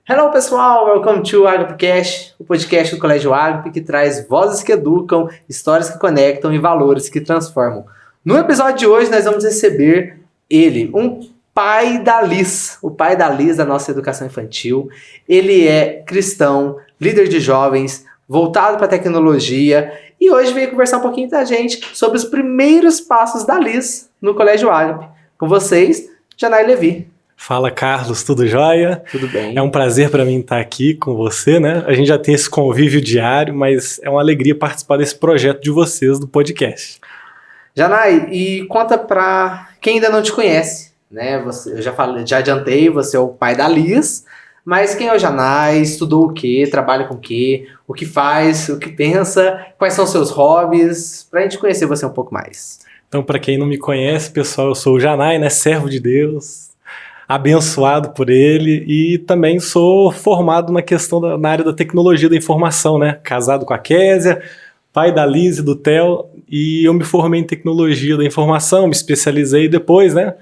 Hello pessoal, welcome to AgapeCast, o podcast do Colégio Agape que traz vozes que educam, histórias que conectam e valores que transformam. No episódio de hoje nós vamos receber ele, um pai da Liz, o pai da Liz da nossa educação infantil. Ele é cristão, líder de jovens, voltado para a tecnologia e hoje veio conversar um pouquinho com a gente sobre os primeiros passos da Liz no Colégio Agape. Com vocês, Janai Levi. Fala, Carlos, tudo jóia? Tudo bem. É um prazer para mim estar aqui com você, né? A gente já tem esse convívio diário, mas é uma alegria participar desse projeto de vocês do podcast. Janai, e conta para quem ainda não te conhece, né? Eu já adiantei, você é o pai da Liz, mas quem é o Janai? Estudou o quê? Trabalha com o quê? O que faz? O que pensa? Quais são os seus hobbies? Pra gente conhecer você um pouco mais. Então, para quem não me conhece, pessoal, eu sou o Janai, né? Servo de Deus, abençoado por ele, e também sou formado na área da tecnologia da informação, né? Casado com a Késia, pai da Liz e do Theo, e eu me formei em tecnologia da informação, me especializei depois, né?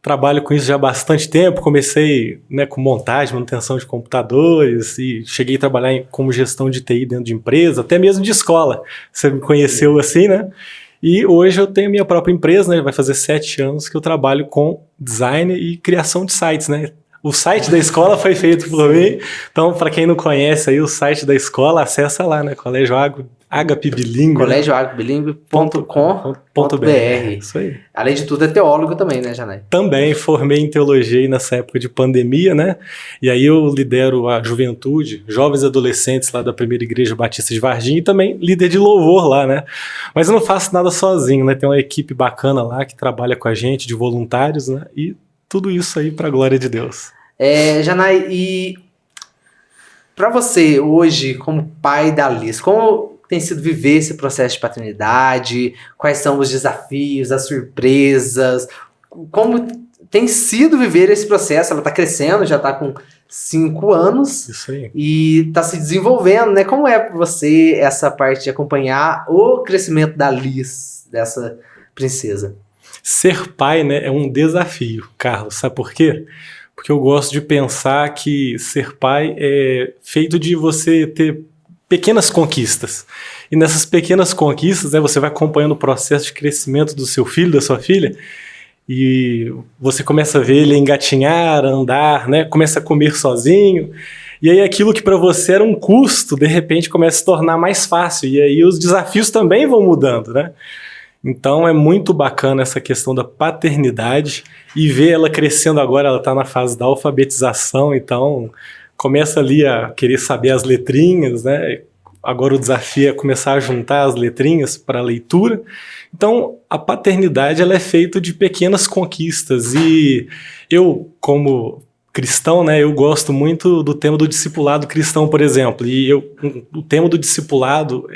Trabalho com isso já há bastante tempo, comecei, né, com montagem, manutenção de computadores, e cheguei a trabalhar como gestão de TI dentro de empresa, até mesmo de escola. Você me conheceu assim, né? E hoje eu tenho minha própria empresa, né? Vai fazer 7 anos que eu trabalho com design e criação de sites, né? O site da escola foi feito por mim. Então, para quem não conhece aí o site da escola, acessa lá, né? Colégio Agape Bilingue. colégioagapebilingue.com.br. Isso aí. Além de tudo, é teólogo também, né, Janai? Também formei em teologia aí nessa época de pandemia, né? E aí eu lidero a juventude, jovens e adolescentes lá da Primeira Igreja Batista de Varginha e também líder de louvor lá, né? Mas eu não faço nada sozinho, né? Tem uma equipe bacana lá que trabalha com a gente, de voluntários, né? E tudo isso aí para a glória de Deus. Janai, e para você hoje, como pai da Liz, como tem sido viver esse processo de paternidade? Quais são os desafios, as surpresas? Como tem sido viver esse processo? Ela está crescendo, já está com 5 anos. Isso aí. E está se desenvolvendo, né? Como é para você essa parte de acompanhar o crescimento da Liz, dessa princesa? Ser pai, né, é um desafio, Carlos. Sabe por quê? Porque eu gosto de pensar que ser pai é feito de você ter pequenas conquistas. E nessas pequenas conquistas, né, você vai acompanhando o processo de crescimento do seu filho, da sua filha, e você começa a ver ele engatinhar, andar, né, começa a comer sozinho, e aí aquilo que para você era um custo, de repente começa a se tornar mais fácil, e aí os desafios também vão mudando, né? Então é muito bacana essa questão da paternidade e ver ela crescendo agora, ela está na fase da alfabetização, então começa ali a querer saber as letrinhas, né? Agora o desafio é começar a juntar as letrinhas para a leitura. Então a paternidade ela é feita de pequenas conquistas e eu, como cristão, né, eu gosto muito do tema do discipulado cristão, por exemplo, e o tema do discipulado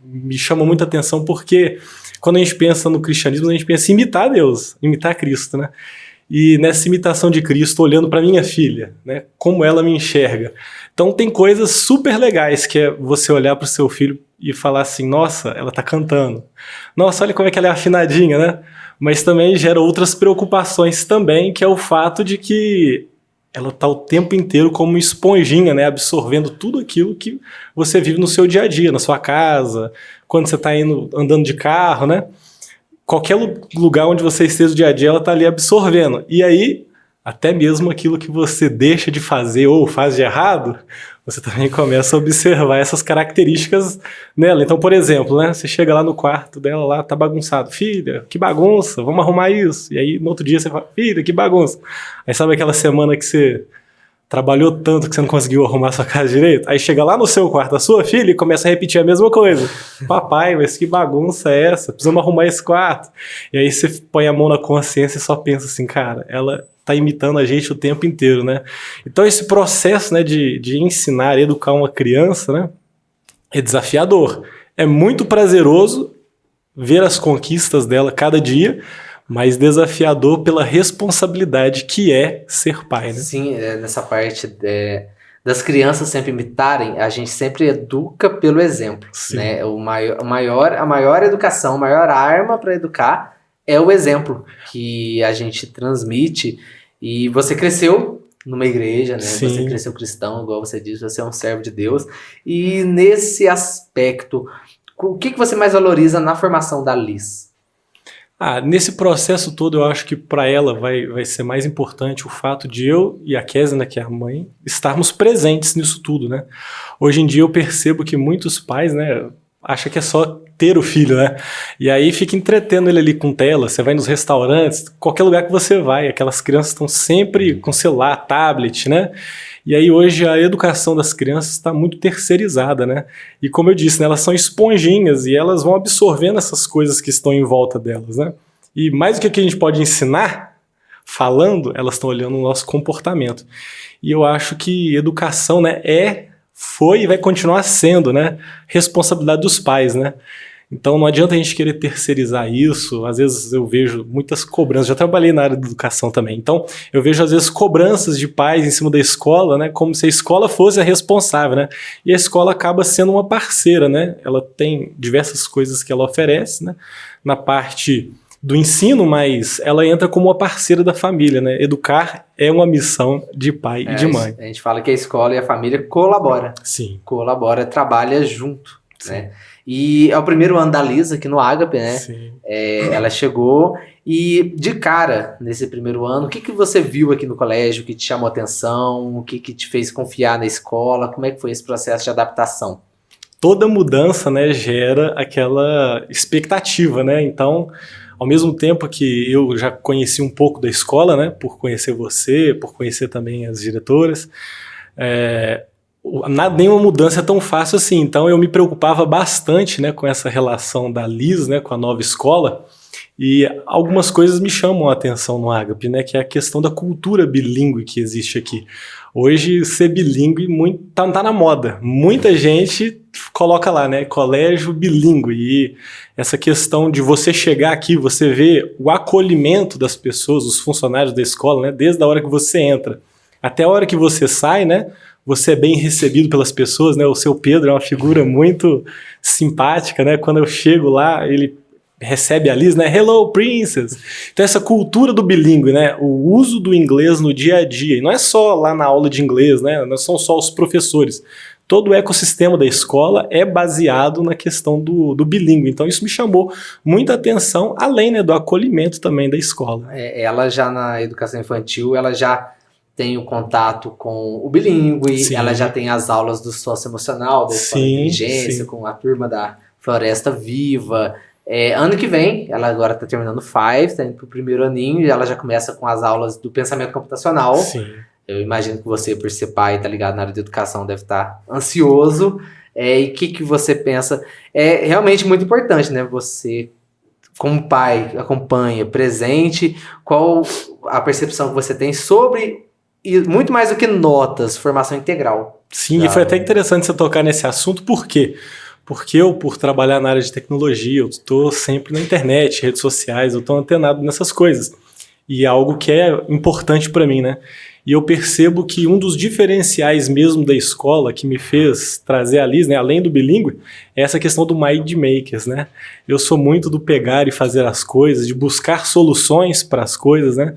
me chama muita atenção porque quando a gente pensa no cristianismo, a gente pensa em imitar Deus, imitar Cristo, né? E nessa imitação de Cristo, olhando para minha filha, né, como ela me enxerga. Então tem coisas super legais, que é você olhar para o seu filho e falar assim, nossa, ela está cantando. Nossa, olha como é que ela é afinadinha, né? Mas também gera outras preocupações também, que é o fato de que ela está o tempo inteiro como esponjinha, né, absorvendo tudo aquilo que você vive no seu dia a dia, na sua casa, quando você está andando de carro, né? Qualquer lugar onde você esteja no dia a dia, ela está ali absorvendo. E aí, até mesmo aquilo que você deixa de fazer ou faz de errado, você também começa a observar essas características nela. Então, por exemplo, né, você chega lá no quarto dela, lá tá bagunçado. Filha, que bagunça, vamos arrumar isso. E aí, no outro dia, você fala, filha, que bagunça. Aí sabe aquela semana que você trabalhou tanto que você não conseguiu arrumar sua casa direito? Aí chega lá no seu quarto, a sua filha, e começa a repetir a mesma coisa. Papai, mas que bagunça é essa? Precisamos arrumar esse quarto. E aí você põe a mão na consciência e só pensa assim, cara, ela tá imitando a gente o tempo inteiro, né? Então esse processo, né, de ensinar, educar uma criança, né, é desafiador. É muito prazeroso ver as conquistas dela cada dia, mas desafiador pela responsabilidade que é ser pai, né? Sim, nessa parte das crianças sempre imitarem, a gente sempre educa pelo exemplo, né? A maior educação, a maior arma para educar é o exemplo que a gente transmite. E você cresceu numa igreja, né? Sim. Você cresceu cristão, igual você disse, você é um servo de Deus. E nesse aspecto, o que você mais valoriza na formação da Liz? Nesse processo todo, eu acho que para ela vai ser mais importante o fato de eu e a Kézia, né, que é a mãe, estarmos presentes nisso tudo, né? Hoje em dia eu percebo que muitos pais, né, acham que é só ter o filho, né? E aí fica entretendo ele ali com tela, você vai nos restaurantes, qualquer lugar que você vai, aquelas crianças estão sempre com celular, tablet, né? E aí hoje a educação das crianças está muito terceirizada, né? E como eu disse, né, elas são esponjinhas e elas vão absorvendo essas coisas que estão em volta delas, né? E mais do que a gente pode ensinar, falando, elas estão olhando o nosso comportamento. E eu acho que educação, né, foi e vai continuar sendo, né, responsabilidade dos pais, né? Então não adianta a gente querer terceirizar isso. Às vezes eu vejo muitas cobranças, já trabalhei na área de educação também, então eu vejo às vezes cobranças de pais em cima da escola, né, como se a escola fosse a responsável, né, e a escola acaba sendo uma parceira, né, ela tem diversas coisas que ela oferece, né, na parte do ensino, mas ela entra como uma parceira da família, né, educar é uma missão de pai e de mãe. A gente fala que a escola e a família colabora. Sim. Colabora, trabalha junto, Sim. né? E é o primeiro ano da Liz aqui no Ágape, né? Sim. Ela chegou e de cara, nesse primeiro ano, o que você viu aqui no colégio que te chamou a atenção, o que te fez confiar na escola, como é que foi esse processo de adaptação? Toda mudança, né, gera aquela expectativa, né? Então, ao mesmo tempo que eu já conheci um pouco da escola, né, por conhecer você, por conhecer também as diretoras, nenhuma mudança é tão fácil assim. Então eu me preocupava bastante, né, com essa relação da Liz, né, com a nova escola, e algumas coisas me chamam a atenção no Ágape, né, que é a questão da cultura bilíngue que existe aqui. Hoje ser bilíngue tá na moda, muita gente coloca lá, né, colégio bilíngue, e essa questão de você chegar aqui, você ver o acolhimento das pessoas, os funcionários da escola, né, desde a hora que você entra até a hora que você sai, né, você é bem recebido pelas pessoas, né? O seu Pedro é uma figura muito simpática, né? Quando eu chego lá, ele recebe a Liz, né? Hello, princess! Então essa cultura do bilíngue, né? O uso do inglês no dia a dia. E não é só lá na aula de inglês, né? Não são só os professores. Todo o ecossistema da escola é baseado na questão do bilíngue. Então isso me chamou muita atenção, além, né, do acolhimento também da escola. Ela já na educação infantil, ela já tem o contato com o bilíngue, sim, ela já tem as aulas do socioemocional, da escola de inteligência, sim, com a turma da Floresta Viva. Ano que vem, ela agora está terminando o 5, está indo para o primeiro aninho, e ela já começa com as aulas do pensamento computacional. Sim. Eu imagino que você, por ser pai, tá ligado na área de educação, deve estar ansioso. E o que você pensa? É realmente muito importante, né? Você, como pai, acompanha, presente, qual a percepção que você tem sobre... E muito mais do que notas, formação integral. Sim, e foi até interessante você tocar nesse assunto, por quê? Porque eu, por trabalhar na área de tecnologia, eu estou sempre na internet, redes sociais, eu estou antenado nessas coisas. E é algo que é importante para mim, né? E eu percebo que um dos diferenciais mesmo da escola que me fez trazer a Liz, né, além do bilíngue, é essa questão do mind makers, né? Eu sou muito do pegar e fazer as coisas, de buscar soluções para as coisas, né?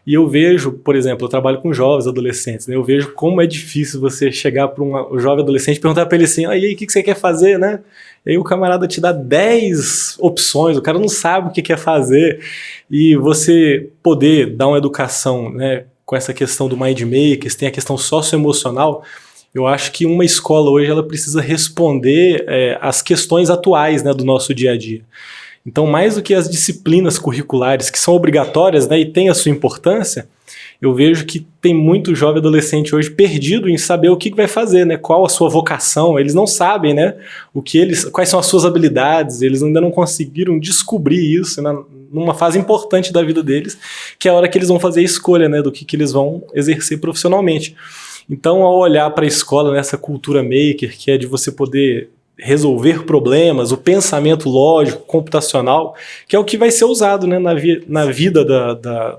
E eu vejo, por exemplo, eu trabalho com jovens adolescentes, né? Eu vejo como é difícil você chegar para um jovem adolescente e perguntar para ele assim, e aí, o que você quer fazer, né? E aí o camarada te dá 10 opções, o cara não sabe o que quer fazer. E você poder dar uma educação, né, com essa questão do mind makers, tem a questão socioemocional, eu acho que uma escola hoje ela precisa responder às questões atuais, né, do nosso dia a dia. Então, mais do que as disciplinas curriculares, que são obrigatórias, né, e têm a sua importância, eu vejo que tem muito jovem adolescente hoje perdido em saber o que vai fazer, né, qual a sua vocação. Eles não sabem, né, quais são as suas habilidades, eles ainda não conseguiram descobrir isso, né, numa fase importante da vida deles, que é a hora que eles vão fazer a escolha, né, do que eles vão exercer profissionalmente. Então, ao olhar para a escola, nessa cultura maker, que é de você poder resolver problemas, o pensamento lógico, computacional, que é o que vai ser usado, né, na vida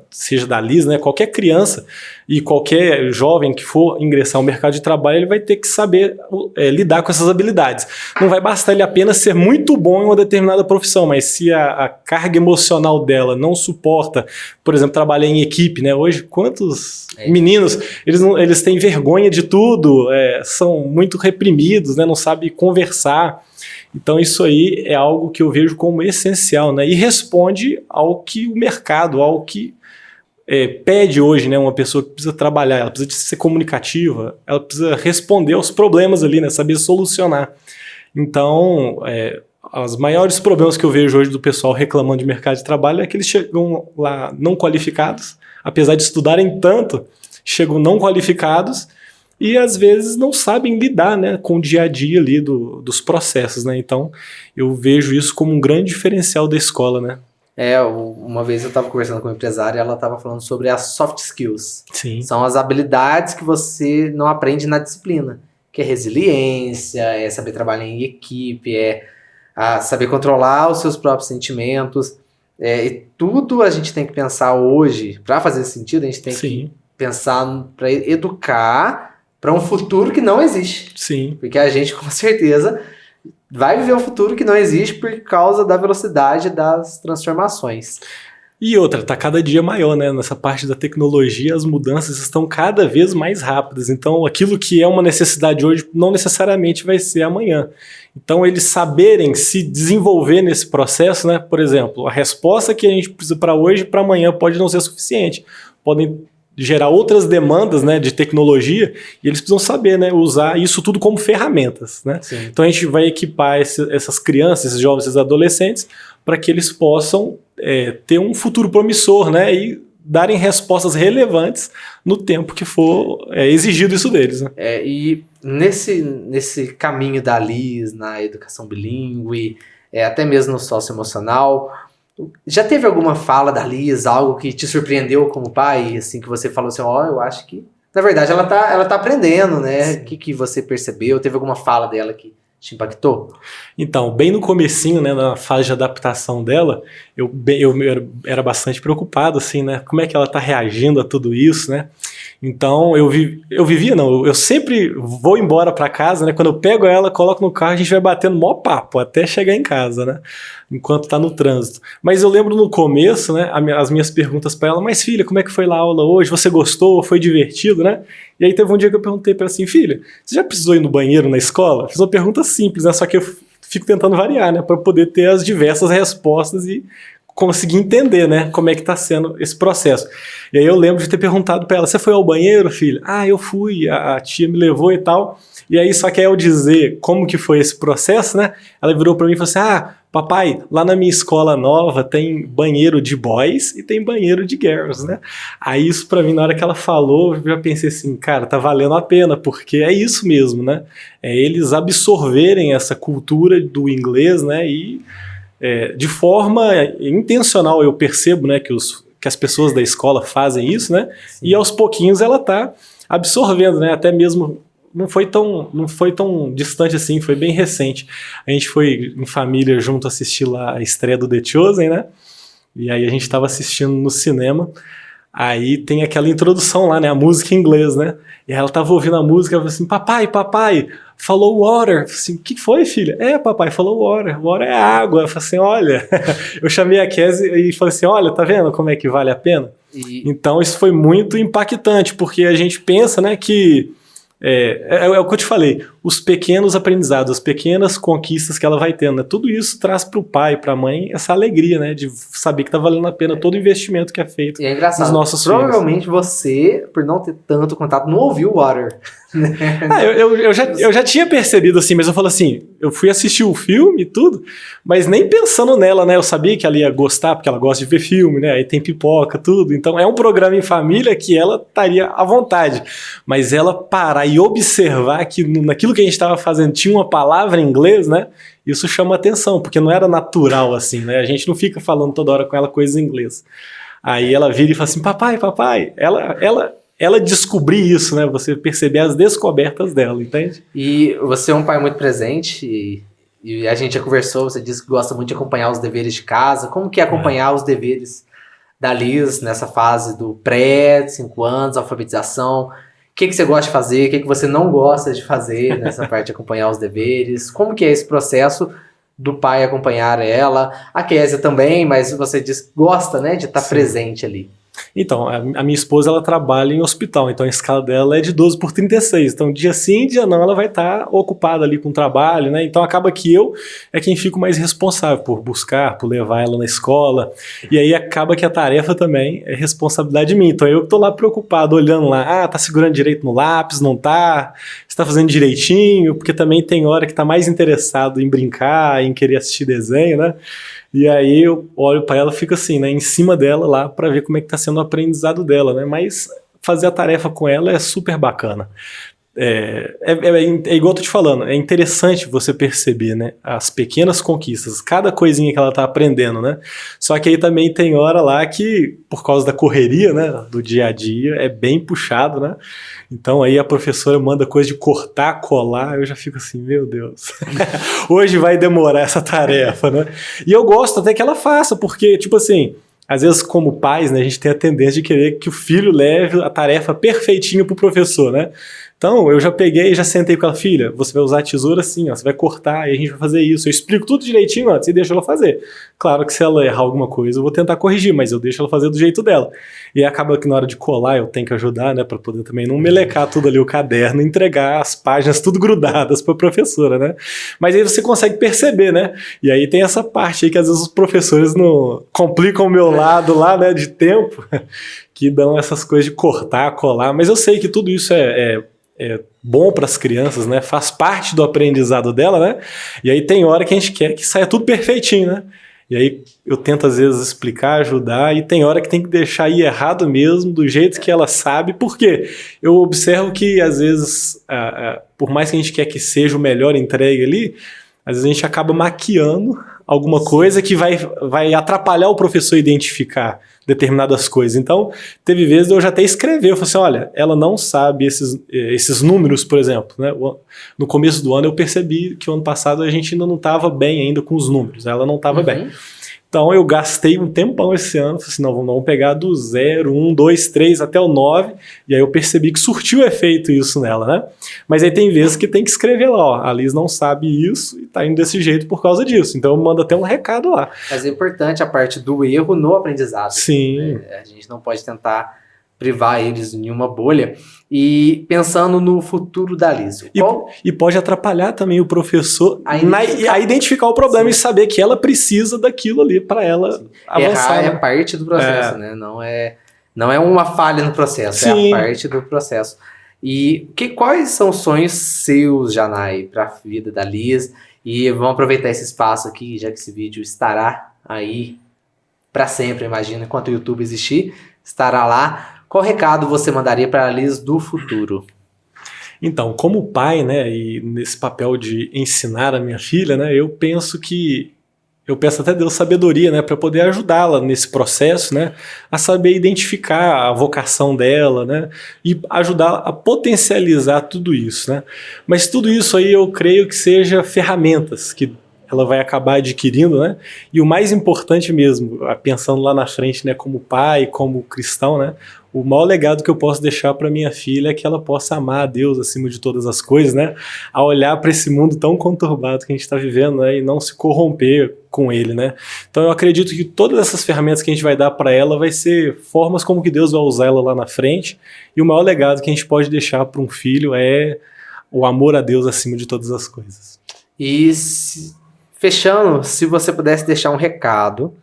seja da Liz, né, qualquer criança e qualquer jovem que for ingressar no mercado de trabalho, ele vai ter que saber lidar com essas habilidades. Não vai bastar ele apenas ser muito bom em uma determinada profissão, mas se a carga emocional dela não suporta, por exemplo, trabalhar em equipe, né? Hoje, quantos meninos, eles têm vergonha de tudo, são muito reprimidos, né? Não sabem conversar. Então isso aí é algo que eu vejo como essencial, né? E responde ao que o mercado, ao que pede hoje, né? Uma pessoa que precisa trabalhar, ela precisa de ser comunicativa, ela precisa responder aos problemas ali, né? Saber solucionar. Então, os maiores problemas que eu vejo hoje do pessoal reclamando de mercado de trabalho é que eles chegam lá não qualificados, apesar de estudarem tanto, chegam não qualificados e às vezes não sabem lidar, né, com o dia a dia ali dos processos, né? Então, eu vejo isso como um grande diferencial da escola, né? Uma vez eu estava conversando com uma empresária e ela estava falando sobre as soft skills. Sim. São as habilidades que você não aprende na disciplina, que é resiliência, é saber trabalhar em equipe, saber controlar os seus próprios sentimentos. E tudo a gente tem que pensar hoje, para fazer sentido, a gente tem que pensar para educar para um futuro que não existe. Sim. Porque a gente, com certeza, vai viver um futuro que não existe por causa da velocidade das transformações. E outra, está cada dia maior, né? Nessa parte da tecnologia, as mudanças estão cada vez mais rápidas. Então, aquilo que é uma necessidade hoje não necessariamente vai ser amanhã. Então, eles saberem se desenvolver nesse processo, né? Por exemplo, a resposta que a gente precisa para hoje, para amanhã pode não ser suficiente. Podem gerar outras demandas, né, de tecnologia, e eles precisam saber, né, usar isso tudo como ferramentas, né? Sim. Então a gente vai equipar essas crianças, esses jovens, esses adolescentes, para que eles possam ter um futuro promissor, né, e darem respostas relevantes no tempo que for exigido isso deles, né? E nesse caminho da Liz, na educação bilíngue, até mesmo no socioemocional, já teve alguma fala da Liz, algo que te surpreendeu como pai, assim, que você falou assim, eu acho que, na verdade, ela tá aprendendo, né? O que você percebeu? Teve alguma fala dela que te impactou? Então, bem no comecinho, né, na fase de adaptação dela, eu era bastante preocupado, assim, né? Como é que ela tá reagindo a tudo isso, né? Então, eu sempre vou embora para casa, né? Quando eu pego ela, coloco no carro, a gente vai batendo mó papo até chegar em casa, né? Enquanto tá no trânsito. Mas eu lembro no começo, né? As minhas perguntas para ela, mas filha, como é que foi lá a aula hoje? Você gostou? Foi divertido, né? E aí teve um dia que eu perguntei para ela assim, filha, você já precisou ir no banheiro na escola? Fiz uma pergunta simples, né? Só que eu fico tentando variar, né? Para poder ter as diversas respostas e conseguir entender, né, como é que tá sendo esse processo. E aí eu lembro de ter perguntado para ela, você foi ao banheiro, filha? Ah, eu fui, a tia me levou e tal. E aí, só que aí eu dizer como que foi esse processo, né, ela virou para mim e falou assim, papai, lá na minha escola nova tem banheiro de boys e tem banheiro de girls, né? Aí isso para mim, na hora que ela falou, eu já pensei assim, cara, tá valendo a pena, porque é isso mesmo, né? É eles absorverem essa cultura do inglês, né, e de forma intencional eu percebo, né, que as pessoas da escola fazem isso, né? Sim. E aos pouquinhos ela está absorvendo, né? Até mesmo não foi tão distante assim, foi bem recente. A gente foi em família junto assistir lá a estreia do The Chosen, né? E aí a gente estava assistindo no cinema. Aí tem aquela introdução lá, né? A música em inglês, né? E ela tava ouvindo a música, ela falou assim, papai, falou water. Eu falei assim, o que foi, filha? Papai, falou water. Water é água. Eu falei assim, olha, eu chamei a Kézia e falei assim, olha, tá vendo como é que vale a pena? Então isso foi muito impactante, porque a gente pensa, né, que é o que eu te falei, os pequenos aprendizados, as pequenas conquistas que ela vai tendo, né? Tudo isso traz para o pai e para a mãe essa alegria, né? De saber que está valendo a pena todo o investimento que é feito nos nossos filhos. Provavelmente você, por não ter tanto contato, não ouviu o Water. Eu já tinha percebido assim, mas eu falo assim, eu fui assistir o filme e tudo, mas nem pensando nela, né? Eu sabia que ela ia gostar, porque ela gosta de ver filme, né? Aí tem pipoca, tudo. Então é um programa em família que ela estaria à vontade. Mas ela parar e observar que naquilo que a gente estava fazendo tinha uma palavra em inglês, né? Isso chama atenção, porque não era natural assim, né? A gente não fica falando toda hora com ela coisas em inglês. Aí ela vira e fala assim, papai. Ela ela descobrir isso, né? Você perceber as descobertas dela, entende? E você é um pai muito presente e a gente já conversou, você disse que gosta muito de acompanhar os deveres de casa. Como que é acompanhar os deveres da Liz nessa fase do pré, 5 anos, alfabetização? O que você gosta de fazer? O que você não gosta de fazer nessa parte de acompanhar os deveres? Como que é esse processo do pai acompanhar ela? A Kézia também, mas você diz que gosta, né, de estar presente ali. Então, a minha esposa, ela trabalha em hospital, então a escala dela é de 12/36, então dia sim, dia não, ela vai estar ocupada ali com o trabalho, né, então acaba que eu é quem fico mais responsável por buscar, por levar ela na escola, e aí acaba que a tarefa também é responsabilidade minha, então eu que tô lá preocupado, olhando lá, tá segurando direito no lápis, não tá, você tá fazendo direitinho, porque também tem hora que tá mais interessado em brincar, em querer assistir desenho, né. E aí eu olho para ela e fico assim, né, em cima dela lá para ver como é que tá sendo o aprendizado dela, né? Mas fazer a tarefa com ela é super bacana. É igual eu tô te falando, é interessante você perceber, né, as pequenas conquistas, cada coisinha que ela tá aprendendo, né? Só que aí também tem hora lá que, por causa da correria, né, do dia a dia, é bem puxado, né? Então aí a professora manda coisa de cortar, colar, eu já fico assim, meu Deus, hoje vai demorar essa tarefa, né? E eu gosto até que ela faça, porque, tipo assim, às vezes como pais, né, a gente tem a tendência de querer que o filho leve a tarefa perfeitinho pro professor, né? Então, eu já peguei e já sentei com ela, filha, você vai usar a tesoura assim, ó, você vai cortar e a gente vai fazer isso. Eu explico tudo direitinho antes e deixo ela fazer. Claro que se ela errar alguma coisa, eu vou tentar corrigir, mas eu deixo ela fazer do jeito dela. E acaba que na hora de colar eu tenho que ajudar, né, pra poder também não melecar tudo ali o caderno e entregar as páginas tudo grudadas pra professora, né? Mas aí você consegue perceber, né? E aí tem essa parte aí que às vezes os professores não complicam o meu lado lá, né, de tempo, que dão essas coisas de cortar, colar, mas eu sei que tudo isso é bom para as crianças, né? Faz parte do aprendizado dela, né? E aí tem hora que a gente quer que saia tudo perfeitinho, né? E aí eu tento às vezes explicar, ajudar, e tem hora que tem que deixar ir errado mesmo, do jeito que ela sabe, porque eu observo que às vezes, por mais que a gente quer que seja o melhor entregue ali, às vezes a gente acaba maquiando alguma coisa que vai atrapalhar o professor a identificar determinadas coisas. Então, teve vezes eu já até escrevi, eu falei assim, olha, ela não sabe esses números, por exemplo, né? No começo do ano eu percebi que o ano passado a gente ainda não estava bem ainda com os números, ela não estava bem. Então eu gastei um tempão esse ano, falei assim, não, vamos pegar do 0, 1, 2, 3 até o 9, e aí eu percebi que surtiu efeito isso nela, né? Mas aí tem vezes que tem que escrever lá, ó, a Liz não sabe isso e tá indo desse jeito por causa disso, então eu mando até um recado lá. Mas é importante a parte do erro no aprendizado. Sim. Né? A gente não pode tentar privar eles de nenhuma bolha. E pensando no futuro da Liz. E pode atrapalhar também o professor a identificar o problema. Sim. E saber que ela precisa daquilo ali para ela avançar. Errar é parte do processo, né? Não é uma falha no processo, sim, é a parte do processo. E quais são os sonhos seus, Janai, para a vida da Liz? E vamos aproveitar esse espaço aqui, já que esse vídeo estará aí para sempre, imagina, enquanto o YouTube existir, estará lá. Qual recado você mandaria para a Liz do futuro? Então, como pai, né, e nesse papel de ensinar a minha filha, né, eu peço até Deus sabedoria, né, para poder ajudá-la nesse processo, né, a saber identificar a vocação dela, né, e ajudar a potencializar tudo isso, né. Mas tudo isso aí eu creio que seja ferramentas que ela vai acabar adquirindo, né? E o mais importante mesmo, pensando lá na frente, né, como pai, como cristão, né, o maior legado que eu posso deixar para minha filha é que ela possa amar a Deus acima de todas as coisas, né? A olhar para esse mundo tão conturbado que a gente está vivendo, né, e não se corromper com ele, né? Então eu acredito que todas essas ferramentas que a gente vai dar para ela vai ser formas como que Deus vai usar ela lá na frente. E o maior legado que a gente pode deixar para um filho é o amor a Deus acima de todas as coisas. E fechando, se você pudesse deixar um recado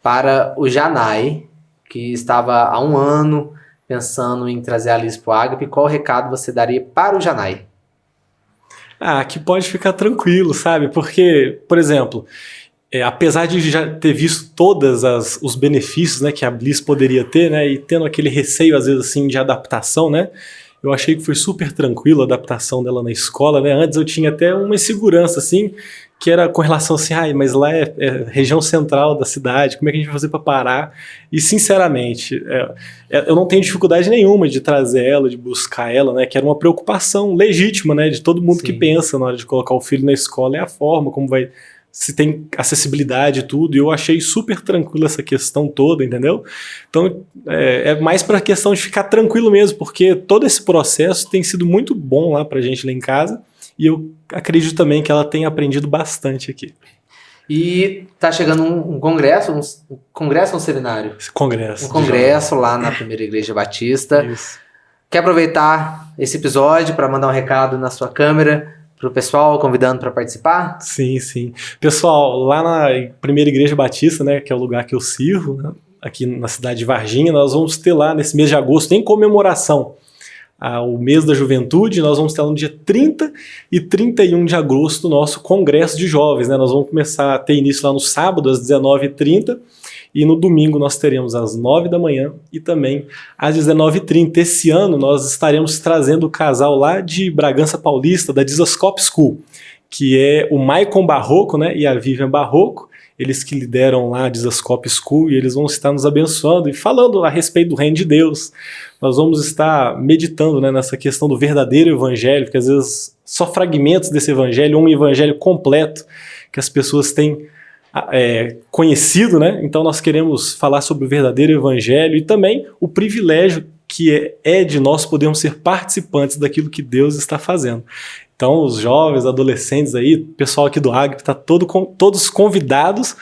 para o Janai, que estava há um ano pensando em trazer a Liz para o Agape, qual recado você daria para o Janai? Que pode ficar tranquilo, sabe? Porque, por exemplo, apesar de já ter visto todos os benefícios, né, que a Liz poderia ter, né, e tendo aquele receio, às vezes, assim, de adaptação, né? Eu achei que foi super tranquilo a adaptação dela na escola, né? Antes eu tinha até uma insegurança, assim, que era com relação assim, mas lá é região central da cidade, como é que a gente vai fazer para parar? E, sinceramente, eu não tenho dificuldade nenhuma de trazer ela, de buscar ela, né? Que era uma preocupação legítima, né? De todo mundo que pensa na hora de colocar o filho na escola, é a forma como vai... se tem acessibilidade e tudo, e eu achei super tranquilo essa questão toda, entendeu? Então, é mais para a questão de ficar tranquilo mesmo, porque todo esse processo tem sido muito bom lá pra gente lá em casa, e eu acredito também que ela tem aprendido bastante aqui. E tá chegando um congresso, um congresso ou um seminário? Congresso. Um congresso lá na Primeira Igreja Batista. Isso. Quer aproveitar esse episódio para mandar um recado na sua câmera pro pessoal, convidando para participar? Sim, sim. Pessoal, lá na Primeira Igreja Batista, né, que é o lugar que eu sirvo, né, aqui na cidade de Varginha, nós vamos ter lá nesse mês de agosto, em comemoração ao mês da juventude, nós vamos ter lá no dia 30 e 31 de agosto o nosso congresso de jovens, né? Nós vamos começar a ter início lá no sábado às 19h30 e no domingo nós teremos às 9 da manhã e também às 19h30. Esse ano nós estaremos trazendo o casal lá de Bragança Paulista, da Dizascope School, que é o Maicon Barroco, né, e a Vivian Barroco, eles que lideram lá a Dizascope School, e eles vão estar nos abençoando e falando a respeito do reino de Deus. Nós vamos estar meditando, né, nessa questão do verdadeiro evangelho, porque às vezes só fragmentos desse evangelho, um evangelho completo que as pessoas têm conhecido, né? Então nós queremos falar sobre o verdadeiro evangelho e também o privilégio que é de nós podermos ser participantes daquilo que Deus está fazendo. Então os jovens, adolescentes aí, o pessoal aqui do Ágape está todos convidados,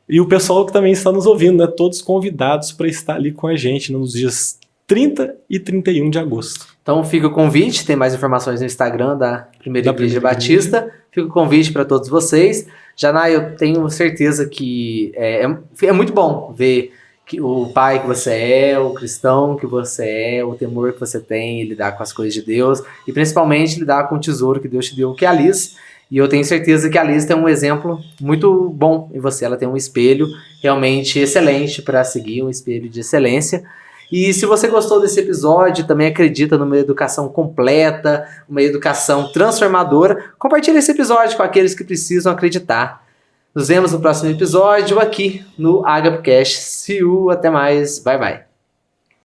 e o pessoal que também está nos ouvindo, né? Todos convidados para estar ali com a gente nos dias 30 e 31 de agosto. Então fica o convite, tem mais informações no Instagram da Primeira Igreja Batista. Fica o convite para todos vocês. Janá, eu tenho certeza que é muito bom ver que o pai que você é, o cristão que você é, o temor que você tem, lidar com as coisas de Deus e principalmente lidar com o tesouro que Deus te deu, que é a Liz. E eu tenho certeza que a Liz tem um exemplo muito bom em você. Ela tem um espelho realmente excelente para seguir, um espelho de excelência. E se você gostou desse episódio, também acredita numa educação completa, uma educação transformadora, compartilhe esse episódio com aqueles que precisam acreditar. Nos vemos no próximo episódio aqui no AgapeCast. See you, até mais, bye bye.